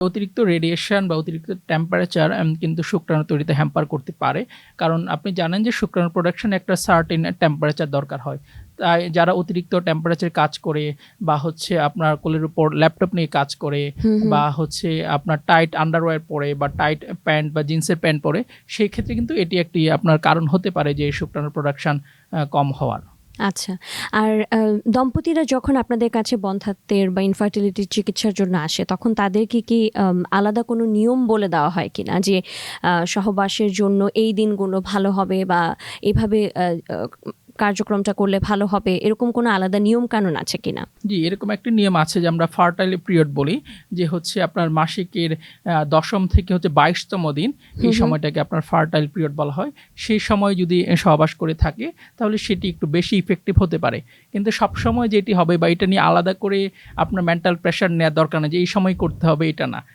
অতিরিক্ত রেডিয়েশন বা অতিরিক্ত টেম্পারেচার কিন্তু শুক্রাণু তৈরিতে হ্যাম্পার করতে পারে। কারণ আপনি জানেন যে শুক্রাণু প্রোডাকশন একটা সার্টেন টেম্পারেচার দরকার হয়। তাই যারা অতিরিক্ত টেম্পারেচারে কাজ করে বা হচ্ছে আপনার কোলের উপর ল্যাপটপ নিয়ে কাজ করে হুম, হুম। বা হচ্ছে আপনার টাইট আন্ডারওয়্যার পরে বা টাইট প্যান্ট বা জিন্সের প্যান্ট পরে, সেই ক্ষেত্রে কিন্তু এটি একটি আপনার কারণ হতে পারে যে শুক্রাণুর প্রোডাকশন কম হওয়ার। আচ্ছা। আর দম্পতিরা যখন আপনাদের কাছে বন্ধ্যাত্বের বা ইনফার্টিলিটির চিকিৎসার জন্য আসে, তখন তাদেরকে কি আলাদা কোনো নিয়ম বলে দেওয়া হয় কিনা? যে সহবাসের জন্য এই দিনগুলো ভালো হবে বা এভাবে কার্যক্রমটা করলে ভালো হবে, এরকম কোনো আলাদা নিয়ম-কানুন আছে কিনা? জি, এরকম একটি নিয়ম আছে যে আমরা ফার্টাইল পিরিয়ড বলি। যে হচ্ছে আপনার মাসিকের ১০ম থেকে হচ্ছে ২২তম দিন, এই হুম, হুম। সময়টাকে আপনার ফার্টাইল পিরিয়ড বলা হয়। সেই সময় যদি সহবাস করে থাকে, তাহলে সেটি একটু বেশি ইফেক্টিভ হতে পারে। কিন্তু সবসময় যেটি হবে বা এটা নিয়ে আলাদা করে আপনার মেন্টাল প্রেশার নেয়ার দরকার নেই যে এই সময় করতে হবে, এটা না।